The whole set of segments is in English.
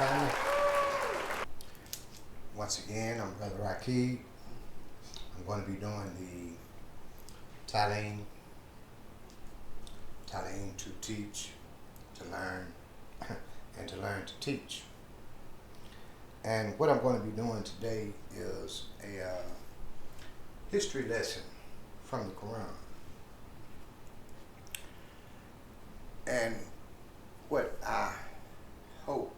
family. Once again, I'm Brother Rakib. I'm going to be doing the Talim to teach, to learn, and to learn to teach. And what I'm going to be doing today is a history lesson from the Quran. And what I hope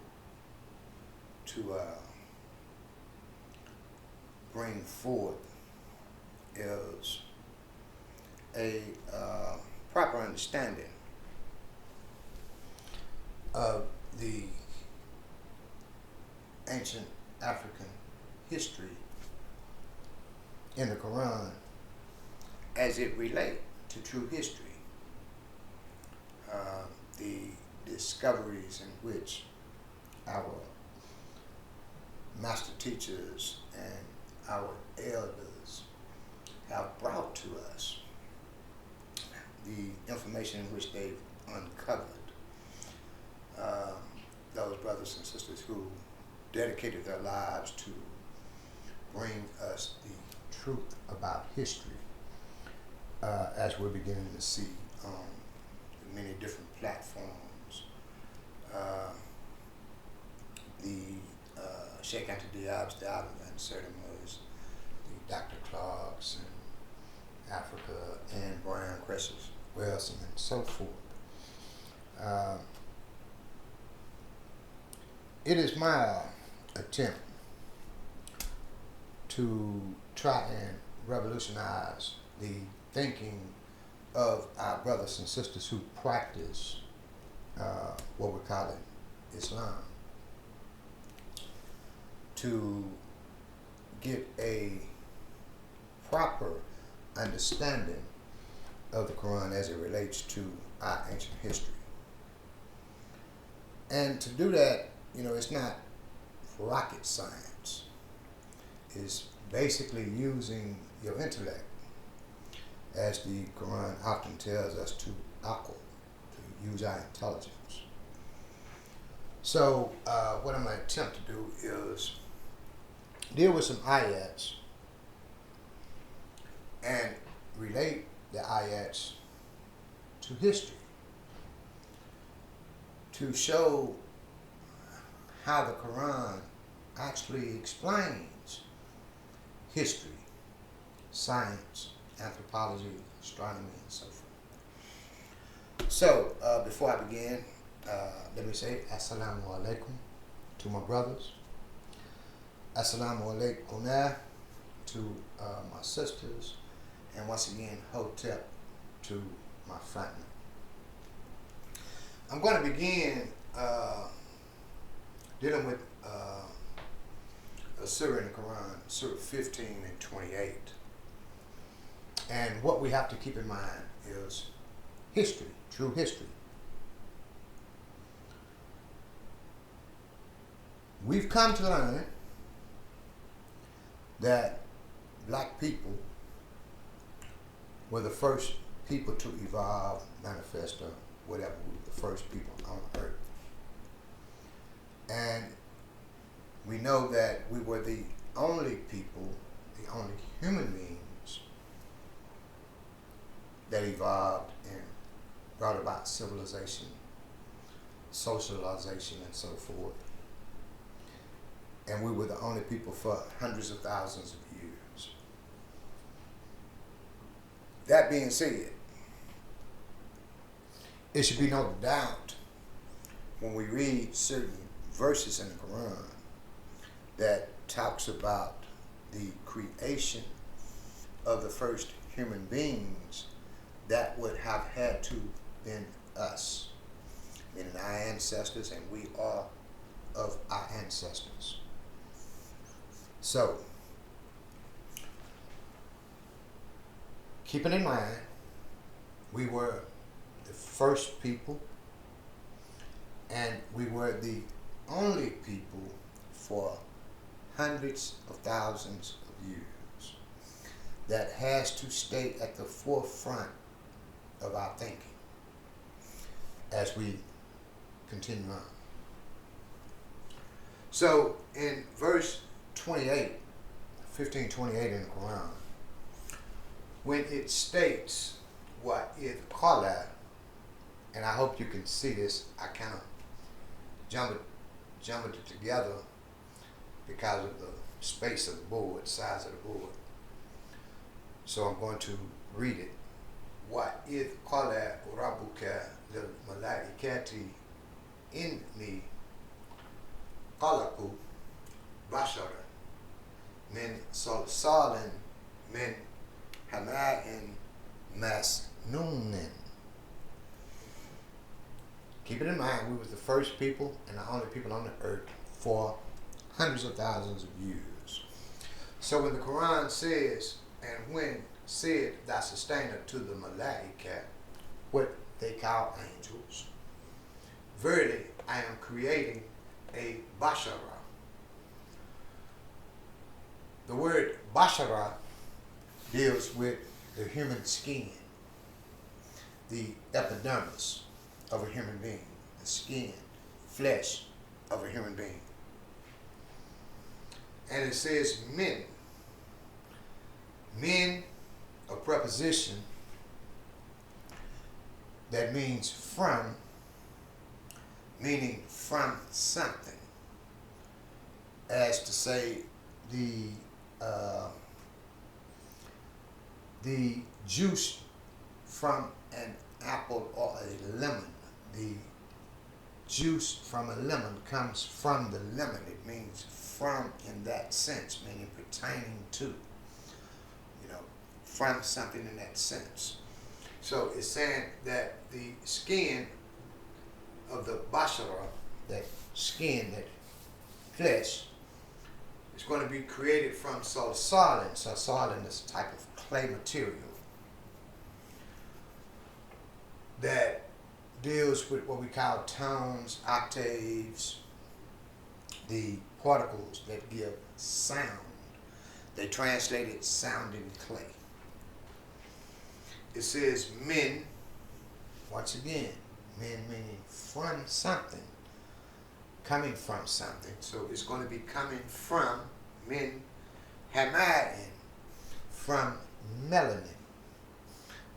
to bring forth is a proper understanding of the ancient African history in the Quran as it relates to true history. The discoveries in which our master teachers and our elders have brought to us, the information in which they've uncovered, those brothers and sisters who dedicated their lives to bring us the truth about history, as we're beginning to see on many different platforms. The Sheikh Anta the Island ceremonies, the Dr. Clarks in Africa, and Brian Cress's Wilson, and so forth. It is my attempt to try and revolutionize the thinking of our brothers and sisters who practice what we're calling Islam, to get a proper understanding of the Quran as it relates to our ancient history. And to do that, it's not rocket science. It's basically using your intellect, as the Quran often tells us to aql, to use our intelligence. So what I'm going to attempt to do is deal with some ayats and relate the ayats to history, to show how the Quran actually explains history, science, anthropology, astronomy, and so forth. So, before I begin, let me say Assalamu alaikum to my brothers. Assalamu alaikum to my sisters. And once again, Hotep to my family. I'm going to begin dealing with a surah in the Quran, Surah 15 and 28. And what we have to keep in mind is history, true history. We've come to learn that black people were the first people to evolve, manifest, or whatever. We were the first people on earth. And we know that we were the only people, the only human beings that evolved and brought about civilization, socialization, and so forth. And we were the only people for hundreds of thousands of years. That being said, it should be no doubt when we read certain verses in the Quran that talks about the creation of the first human beings, that would have had to been us, meaning our ancestors, and we are of our ancestors. So, keeping in mind, we were the first people, and we were the only people for hundreds of thousands of years that has to stay at the forefront of our thinking as we continue on. So in verse 28, 1528 in the Quran, when it states what is qala, and I hope you can see this, I kind of jumbled it together because of the space of the board, size of the board. So I'm going to read it. What is qala rabbuka lil malaikati inni qalaqu bashara min salsalin min hama'in masnunin. Keep it in mind, we were the first people and the only people on the earth for hundreds of thousands of years. So when the Quran says, and when said thy sustainer to the malaika, what they call angels, verily I am creating a bashara. The word bashara deals with the human skin, the epidermis of a human being, the skin, flesh of a human being. And it says min. Min, a preposition that means from, meaning from something, as to say the juice from an apple or a lemon. The juice from a lemon comes from the lemon. It means from in that sense, meaning pertaining to, from something in that sense. So it's saying that the skin of the bashara, that skin, that flesh, is going to be created from salsalin. Salsalin is a type of clay material that deals with what we call tones, octaves, the particles that give sound. They translate it sounding clay. It says min, once again, min meaning from something, coming from something. So it's going to be coming from min hama'in, from melanin.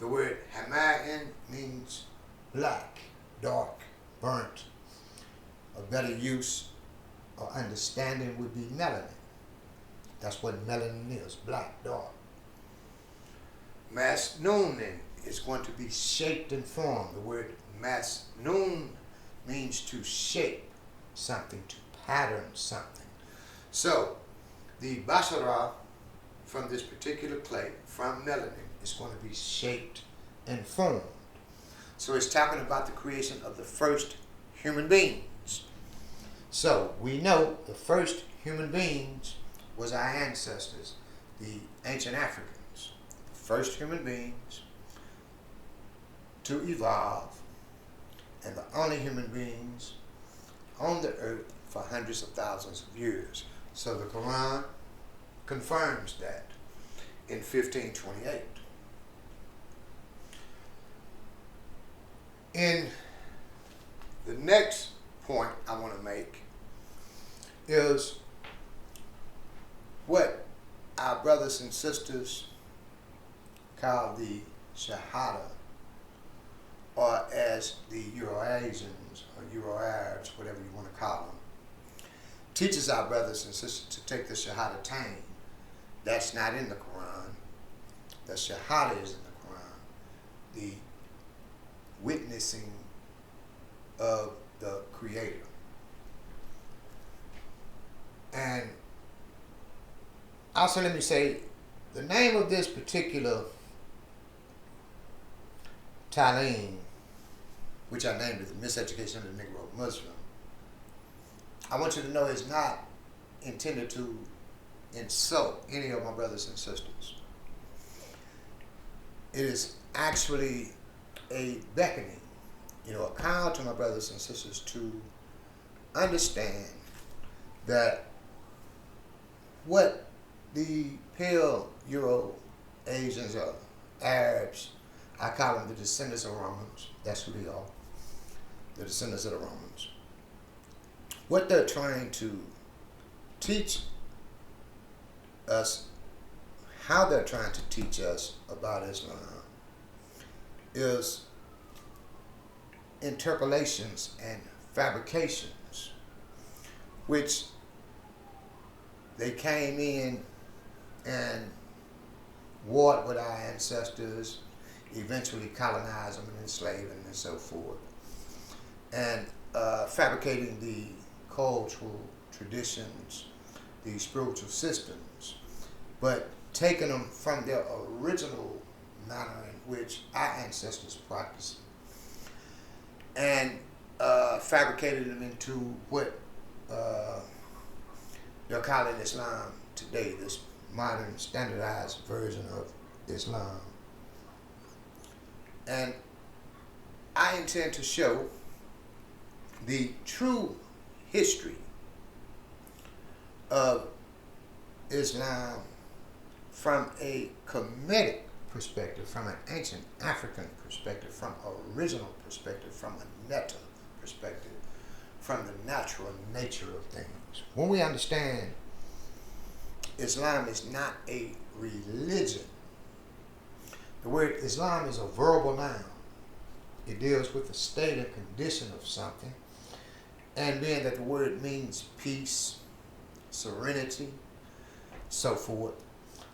The word hama'in means black, dark, burnt. A better use or understanding would be melanin. That's what melanin is, black, dark. Masnunin is going to be shaped and formed. The word masnun means to shape something, to pattern something. So the bashara from this particular clay, from melanin, is going to be shaped and formed. So it's talking about the creation of the first human beings. So we know the first human beings was our ancestors, the ancient Africans. First human beings to evolve, and the only human beings on the earth for hundreds of thousands of years. So the Quran confirms that in 1528. In the next point I want to make is what our brothers and sisters call the Shahada, or as the Euro-Asians or Euro-Arabs, whatever you want to call them, teaches our brothers and sisters to take the Shahada Tain. That's not in the Quran. The Shahada is in the Quran, the witnessing of the Creator. And also let me say, the name of this particular Talim, which I named it the Miseducation of the Negro Muslim, I want you to know it's not intended to insult any of my brothers and sisters. It is actually a beckoning, a call to my brothers and sisters to understand that what the pale Euro-Asians or Arabs, I call them the descendants of Romans. That's who they are, the descendants of the Romans. What they're trying to teach us, how they're trying to teach us about Islam is interpolations and fabrications, which they came in and warred with our ancestors, eventually colonized them and enslaved them and so forth, and fabricating the cultural traditions, the spiritual systems, but taking them from their original manner in which our ancestors practiced, and fabricated them into what they're calling Islam today, this modern standardized version of Islam. And I intend to show the true history of Islam from a Kemetic perspective, from an ancient African perspective, from original perspective, from a meta perspective, from the natural nature of things. When we understand Islam is not a religion, the word Islam is a verbal noun. It deals with the state and condition of something, and being that the word means peace, serenity, so forth,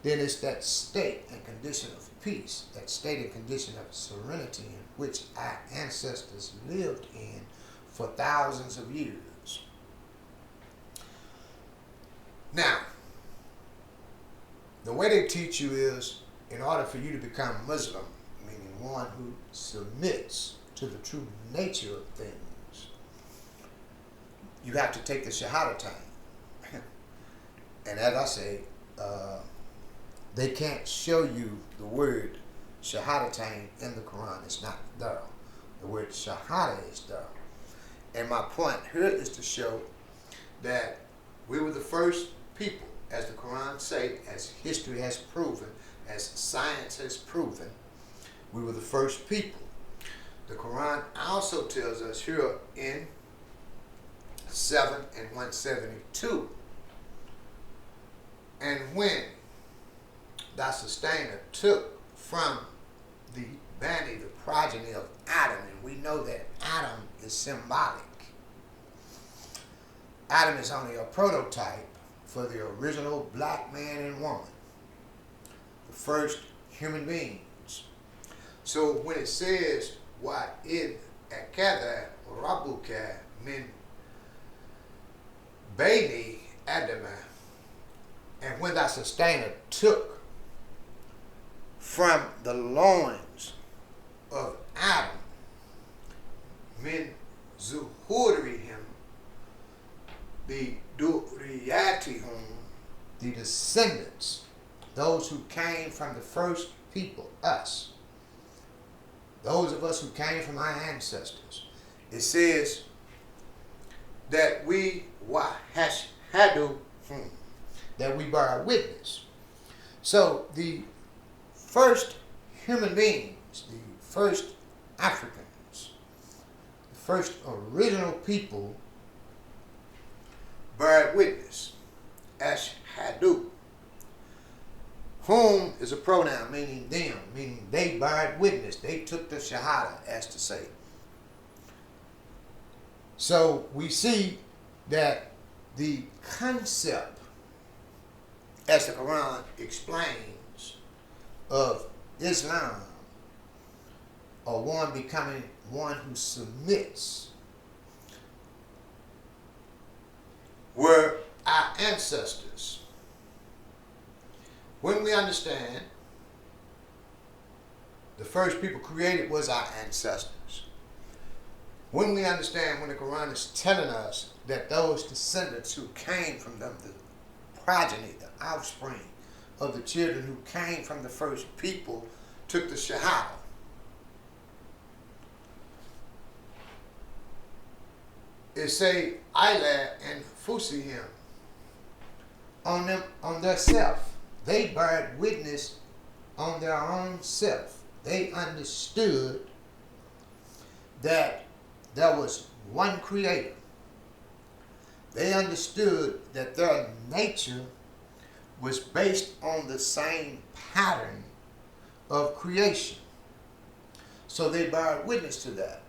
then it's that state and condition of peace, that state and condition of serenity in which our ancestors lived in for thousands of years. Now, the way they teach you is, in order for you to become Muslim, meaning one who submits to the true nature of things, you have to take the Shahadatain. And as I say, they can't show you the word Shahadatain in the Quran. It's not there. The word Shahada is there. And my point here is to show that we were the first people, as the Quran say, as history has proven, as science has proven, we were the first people. The Quran also tells us here in 7 and 172, and when thy sustainer took from the Bani, the progeny of Adam, and we know that Adam is symbolic. Adam is only a prototype for the original black man and woman, the first human beings. So when it says, وَإِذْ أَكَذَ رَبُّكَ مِنْ بَيْنِ آدَمَ, and when thy sustainer took from the loins of Adam, min zuhurihim, the duriyatihum, the descendants, those who came from the first people, us, those of us who came from our ancestors. It says that we wahashhadu, that we bear witness. So the first human beings, the first Africans, the first original people bear witness. Ashhadu. Whom is a pronoun meaning them, meaning they bear witness. They took the Shahada, as to say. So we see that the concept, as the Quran explains, of Islam, or one becoming one who submits, were our ancestors. When we understand the first people created was our ancestors, when we understand, when the Quran is telling us that those descendants who came from them, the progeny, the offspring of the children who came from the first people, took the Shahada, it say ISLAAM and Fusihim on them, on their self. They bear witness on their own self. They understood that there was one creator, They understood that their nature was based on the same pattern of creation. So they bore witness to that.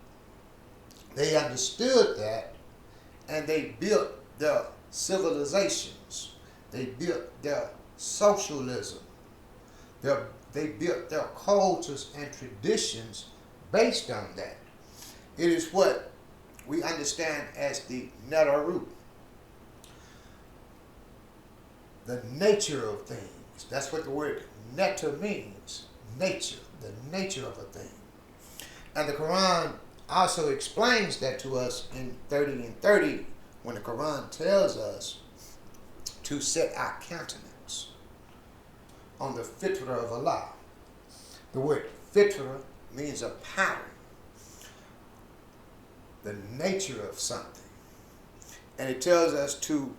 They understood that, and they built their civilizations. They built their socialism. They built their cultures and traditions based on that. It is what we understand as the NEGRO, the nature of things. That's what the word neta means, nature, the nature of a thing. And the Quran also explains that to us in 30 and 30, when the Quran tells us to set our countenance on the fitra of Allah. The word fitra means a pattern, the nature of something. And it tells us to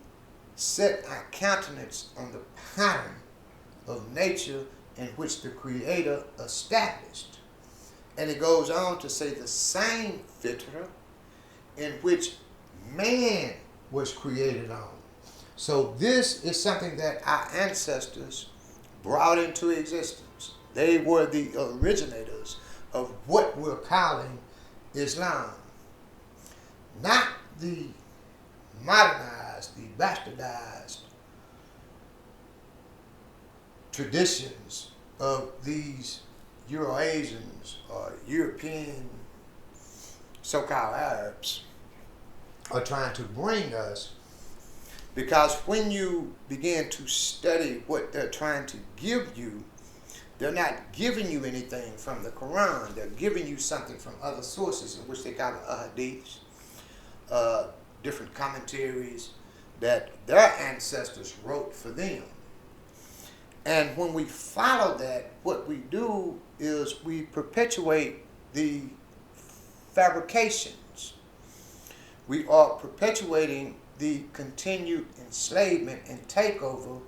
set our countenance on the pattern of nature in which the Creator established. And it goes on to say the same fitra in which man was created on. So this is something that our ancestors brought into existence. They were the originators of what we're calling Islam. Not the modernized, the bastardized traditions of these Euro-Asians or European so-called Arabs are trying to bring us. Because when you begin to study what they're trying to give you, they're not giving you anything from the Quran. They're giving you something from other sources, in which they call hadiths, different commentaries that their ancestors wrote for them. And when we follow that, what we do is we perpetuate the fabrications. We are perpetuating the continued enslavement and takeover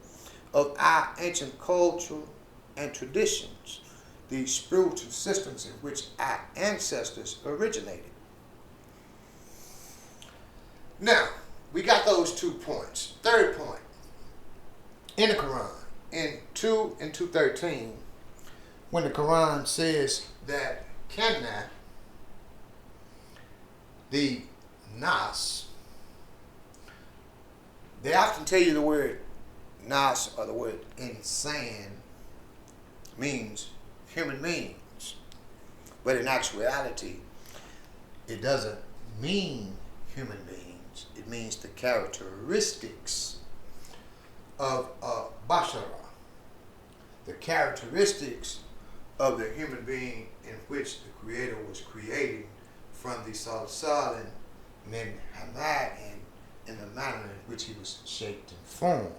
of our ancient culture and traditions, the spiritual systems in which our ancestors originated. Now, we got those 2 points. Third point, in the Quran, in 2 and 2:13, when the Quran says that Kanna, the Nas, they often tell you the word Nas or the word insan means human beings. But in actuality, it doesn't mean human beings. It means the characteristics of a bashara, the characteristics of the human being in which the Creator was creating from the Salsal and Min Hamad, and in the manner in which he was shaped and formed.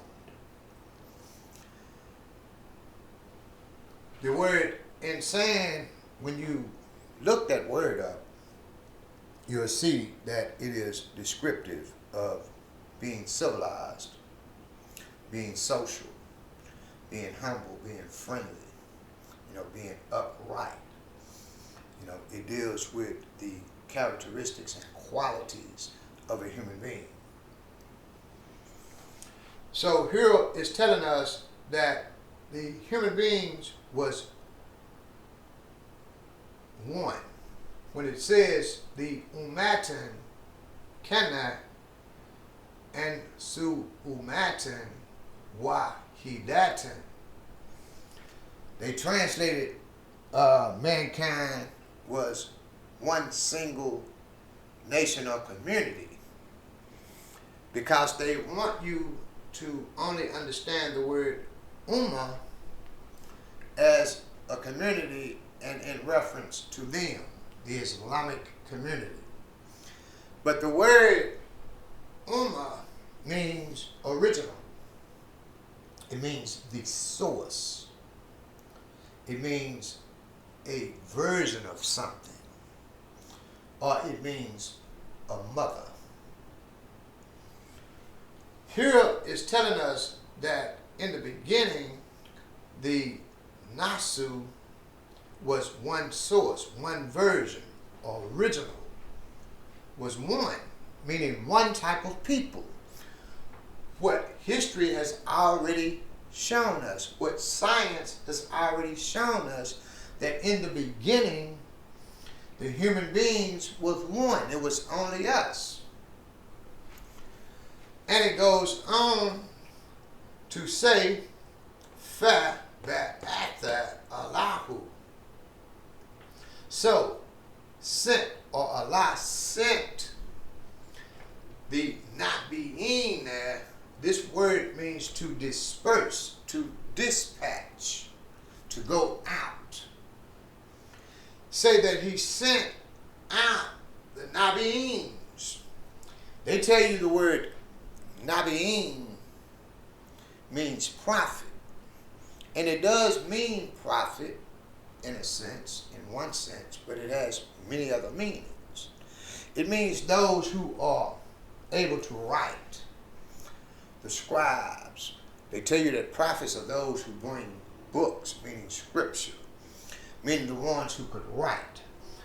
The word insan, when you look that word up, you'll see that it is descriptive of being civilized, being social, being humble, being friendly, being upright. It deals with the characteristics and qualities of a human being. So here is telling us that the human beings was one. When it says the umatan kana and su umatan wahidatan, they translated mankind was one single nation or community, because they want you to only understand the word ummah as a community and in reference to them, the Islamic community. But the word ummah means original. It means the source. It means a version of something. Or it means a mother. Here is telling us that in the beginning, the Nasu was one source, one version, or original, was one, meaning one type of people. what history has already shown us, what science has already shown us, that in the beginning, the human beings was one. It was only us. And it goes on to say, Fa ba'atha Allahu. So, sent, or Allah sent the Nabi'een there. This word means to disperse, to dispatch, to go out. Say that he sent out the Nabi'eens. They tell you the word Nabi'een means prophet. And it does mean prophet in a sense, in one sense, but it has many other meanings. It means those who are able to write, the scribes. They tell you that prophets are those who bring books, meaning scripture, meaning the ones who could write.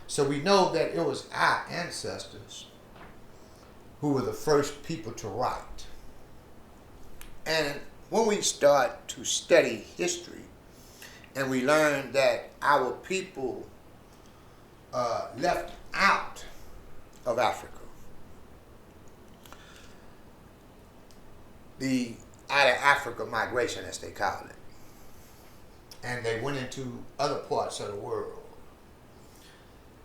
So we know that it was our ancestors who were the first people to write. And when we start to study history, and we learn that our people left out of Africa, the out of Africa migration, as they call it, and they went into other parts of the world.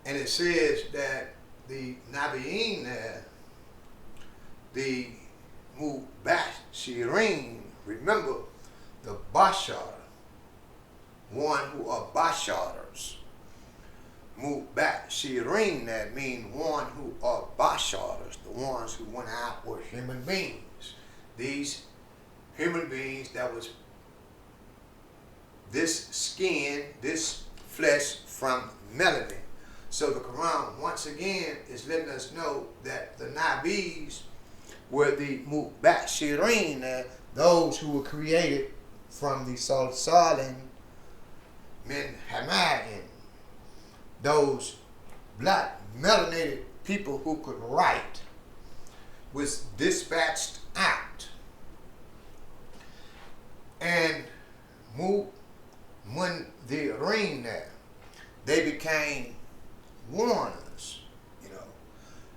And it says that the Nabi'een there, the Mubashirin, remember the Bashar, one who are Basharas. Mubashirin, that mean one who are Basharas, the ones who went out were human beings. These human beings that was this skin, this flesh from melanin. So the Quran once again is letting us know that the Nabis were the Mubashirin, those who were created from the Salsalin min Hamadin, those black melanated people who could write, was dispatched out. And Mundirin, they became warners,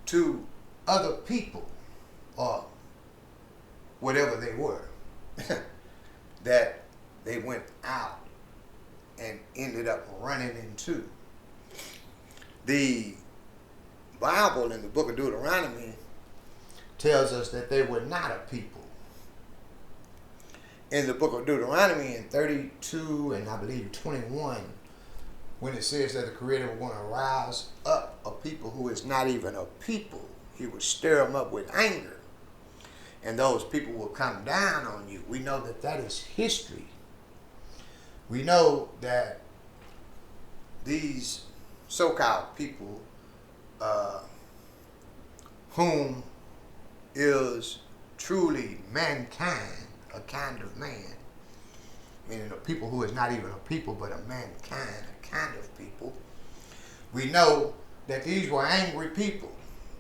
to other people or whatever they were that they went out and ended up running into. The Bible in the book of Deuteronomy tells us that they were not a people. In the book of Deuteronomy in 32 and I believe 21, when it says that the Creator was going to rise up a people who is not even a people, he would stir them up with anger, and those people will come down on you. We know that that is history. We know that these so-called people, whom is truly mankind, a kind of man, meaning a people who is not even a people but a mankind, a kind of people. We know that these were angry people.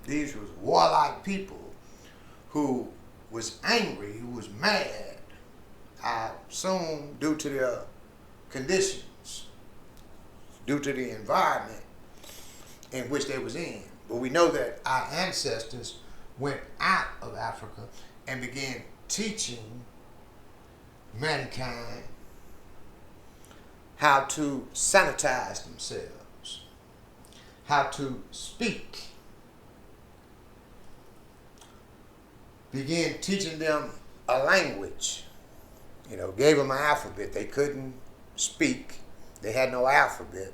These was warlike people who was angry, who was mad, I assume due to their conditions, due to the environment in which they was in. But we know that our ancestors went out of Africa and began teaching mankind how to sanitize themselves, how to speak. Began teaching them a language, gave them an alphabet. They couldn't speak. They had no alphabet.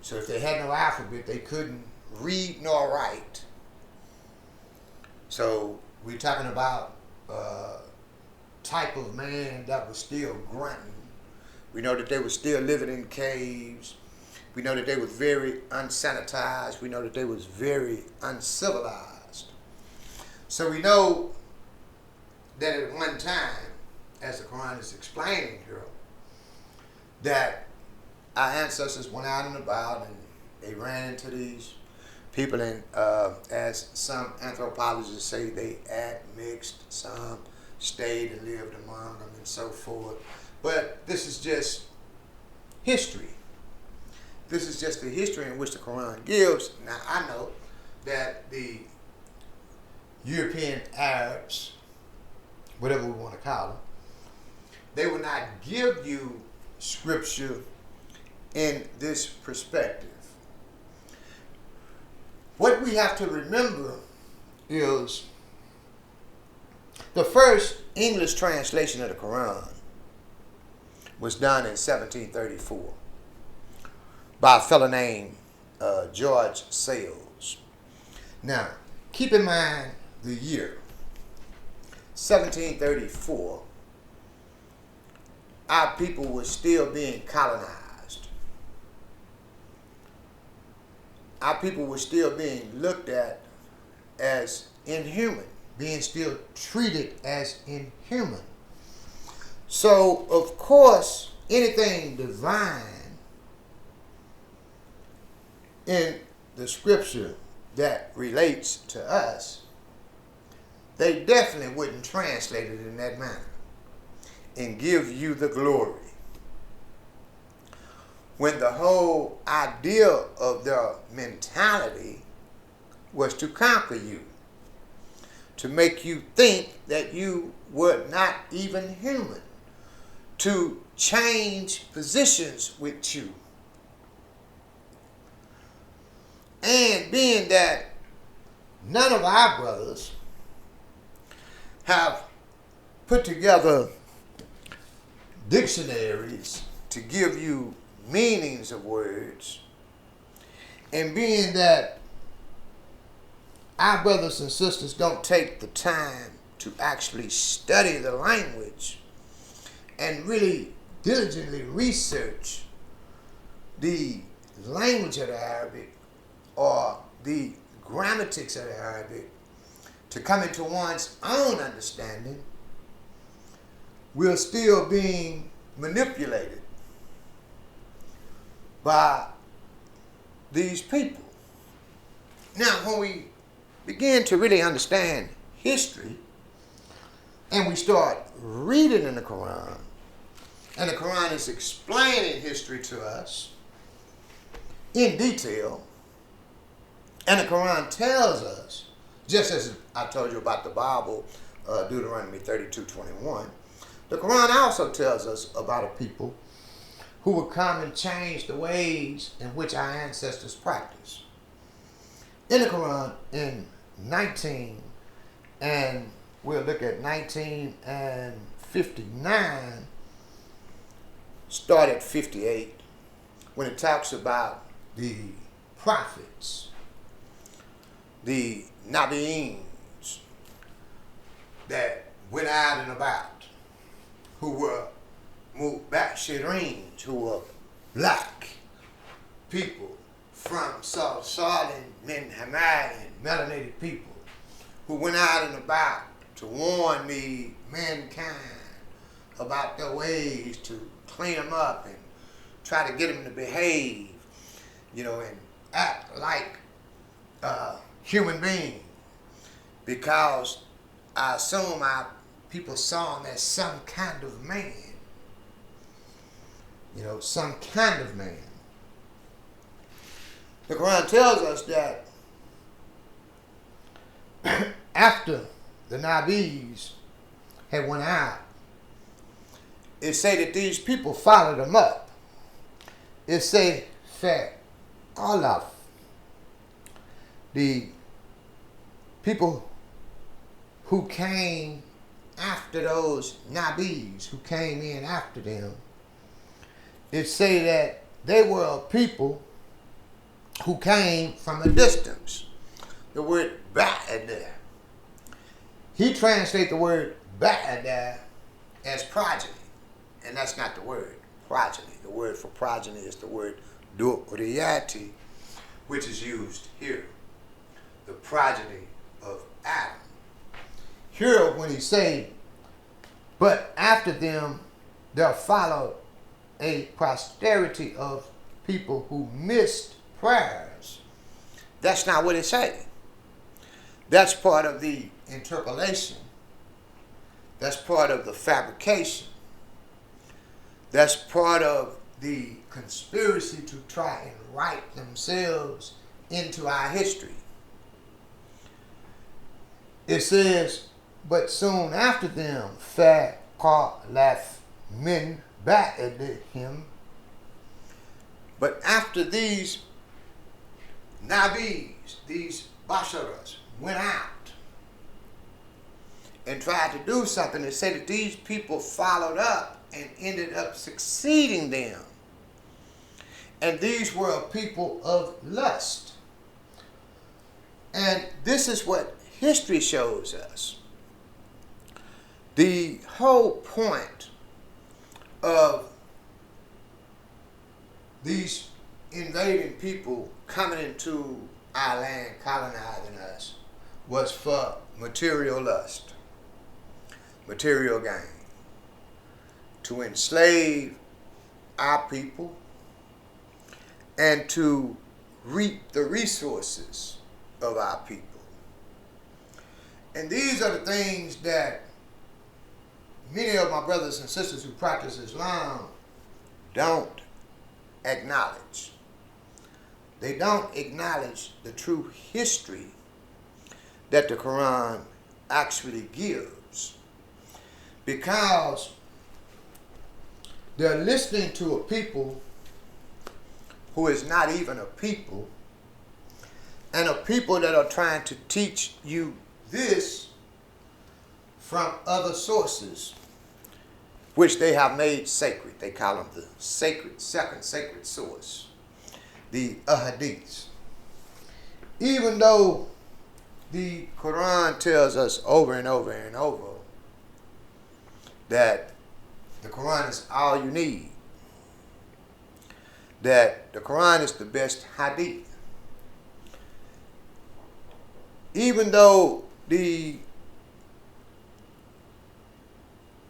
So if they had no alphabet, they couldn't read nor write. So we're talking about type of man that was still grunting. We know that they were still living in caves. We know that they was very unsanitized. We know that they was very uncivilized. So we know that at one time, as the Quran is explaining here, that our ancestors went out and about and they ran into these people, and as some anthropologists say, they admixed, some stayed and lived among them and so forth. But this is just history. This is just the history in which the Quran gives. Now, I know that the European Arabs, whatever we want to call them, they will not give you scripture in this perspective. What we have to remember is the first English translation of the Quran was done in 1734 by a fellow named George Sales. Now, keep in mind the year 1734. Our people were still being colonized. Our people were still being looked at as inhuman, being still treated as inhuman. So, of course, anything divine in the scripture that relates to us, they definitely wouldn't translate it in that manner and give you the glory, when the whole idea of their mentality was to conquer you, to make you think that you were not even human, to change positions with you. And being that none of our brothers have put together dictionaries to give you meanings of words, and being that our brothers and sisters don't take the time to actually study the language and really diligently research the language of the Arabic or the grammatics of the Arabic to come into one's own understanding, we're still being manipulated by these people. Now, when we begin to really understand history and we start reading in the Quran, and the Quran is explaining history to us in detail, and the Quran tells us, just as I told you about the Bible, Deuteronomy 32:21, the Quran also tells us about a people who will come and change the ways in which our ancestors practice. In the Quran, in 19, and we'll look at 19 and 59, start at 58, when it talks about the prophets, the Nabi'ins that went out and about, who were Mubashireen, who were black people from Sal and Min Hamad and melanated people, who went out and about to warn the mankind about their ways, to clean them up and try to get them to behave, and act like human beings, because I assume our people saw him as some kind of man. Some kind of man. The Quran tells us that after the Nabis had went out, it say that these people followed them up. It say, Olaf, the people who came after those Nabis, who came in after them, it say that they were a people who came from a distance. The word ba'ada. He translates the word ba'ada as progeny, and that's not the word progeny. The word for progeny is the word duriyati, which is used here. The progeny of Adam. Here, when he say, but after them there followed a posterity of people who missed prayers, that's not what it say. That's part of the interpolation That's part of the fabrication. That's part of the conspiracy to try and write themselves into our history. It says, but soon after them, فَقَالَتْ مِنْ بَعْدِهِمْ. But after these Nabis, these Basharas, went out and tried to do something, they said that these people followed up and ended up succeeding them. And these were a people of lust. And this is what history shows us. The whole point of these invading people coming into our land, colonizing us, was for material lust, material gain, to enslave our people and to reap the resources of our people. And these are the things that many of my brothers and sisters who practice Islam don't acknowledge. They don't acknowledge the true history that the Quran actually gives, because they're listening to a people who is not even a people, and a people that are trying to teach you this from other sources, which they have made sacred. They call them the sacred, second sacred source, the ahadiths. Even though the Quran tells us over and over and over that the Quran is all you need, that the Quran is the best hadith, even though the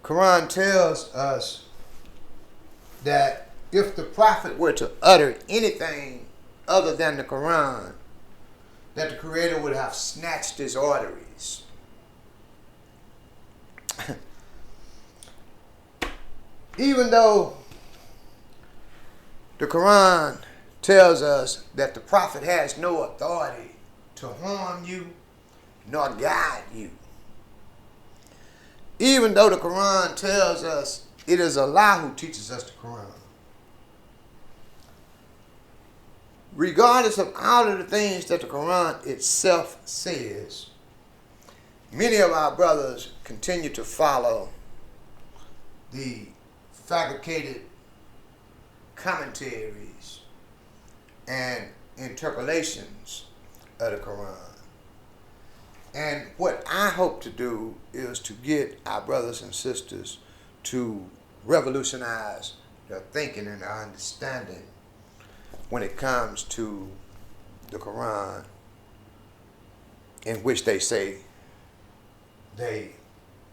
Quran tells us that if the Prophet were to utter anything other than the Quran, that the Creator would have snatched his arteries. Even though the Quran tells us that the Prophet has no authority to harm you nor guide you, even though the Quran tells us it is Allah who teaches us the Quran, regardless of all of the things that the Quran itself says, many of our brothers continue to follow the fabricated commentaries and interpolations of the Quran. And what I hope to do is to get our brothers and sisters to revolutionize their thinking and their understanding when it comes to the Quran, in which they say they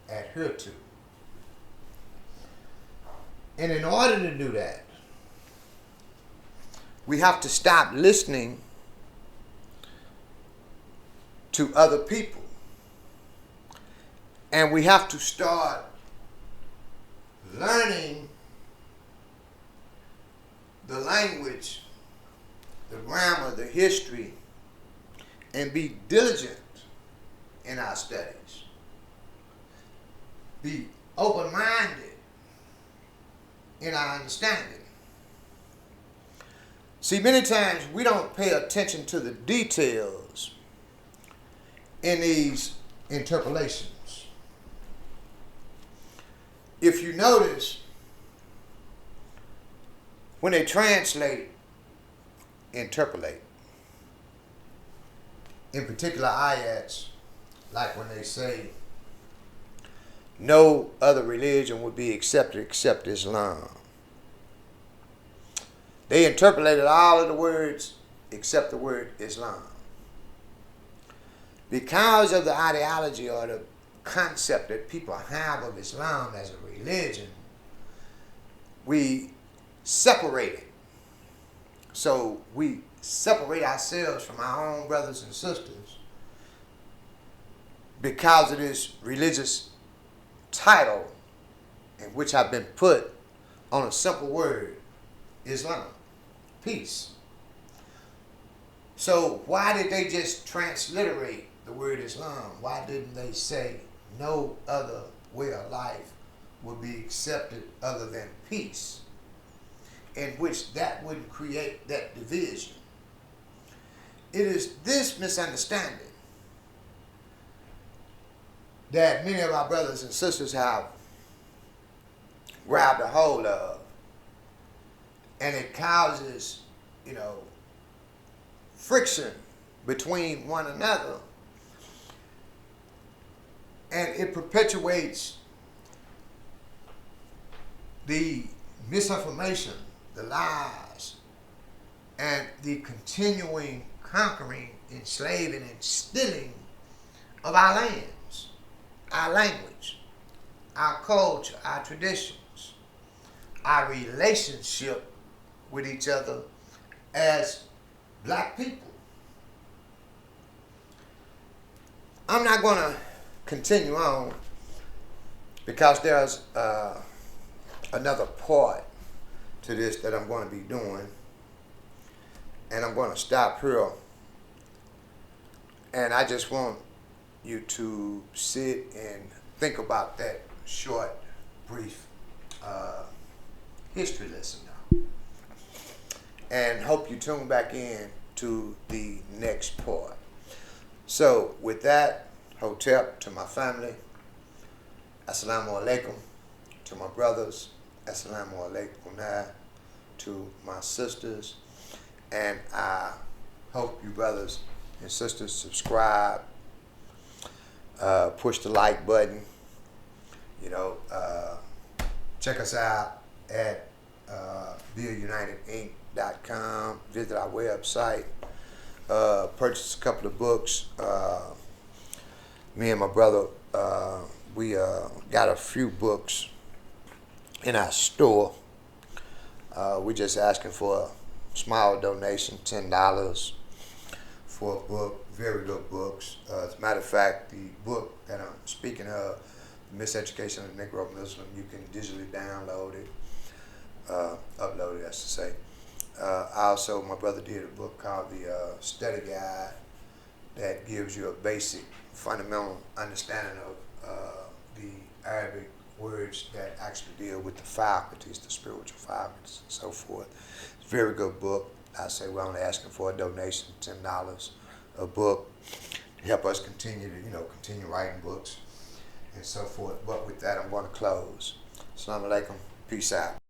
adhere to. And in order to do that, we have to stop listening to other people. And we have to start learning the language, the grammar, the history, and be diligent in our studies. Be open-minded in our understanding. See, many times we don't pay attention to the details in these interpolations. If you notice, when they translate, interpolate, in particular ayats, like when they say, no other religion would be accepted except Islam. They interpolated all of the words except the word Islam. Because of the ideology or the concept that people have of Islam as a religion, we separate it. So we separate ourselves from our own brothers and sisters because of this religious title in which I've been put on a simple word, Islam, peace. So why did they just transliterate the word Islam? Why didn't they say no other way of life would be accepted other than peace, in which that wouldn't create that division? It is this misunderstanding that many of our brothers and sisters have grabbed a hold of, and it causes, friction between one another, and it perpetuates the misinformation, the lies, and the continuing conquering, enslaving, and stealing of our lands, our language, our culture, our traditions, our relationship with each other as black people. I'm not going to continue on because there's another part to this that I'm going to be doing, and I'm going to stop here. And I just want you to sit and think about that short, brief history lesson now. And hope you tune back in to the next part. So with that, hotep to my family, assalamu alaikum. To my brothers, assalamu alaikum. To my sisters, and I hope you brothers and sisters subscribe, push the like button, check us out at BeAUnitedInc.com. Visit our website, purchase a couple of books. Me and my brother, we got a few books in our store. We're just asking for a small donation, $10 for a book, very good books. As a matter of fact, the book that I'm speaking of, Miseducation of the Negro Muslim, you can digitally download it, upload it, I should say. Also, my brother did a book called the Study Guide that gives you a basic, fundamental understanding of the Arabic words that actually deal with the faculties, the spiritual faculties, and so forth. It's a very good book. I say we're only asking for a donation, $10 a book, to help us continue to, continue writing books and so forth. But with that, I'm going to close. Assalamu alaikum. Peace out.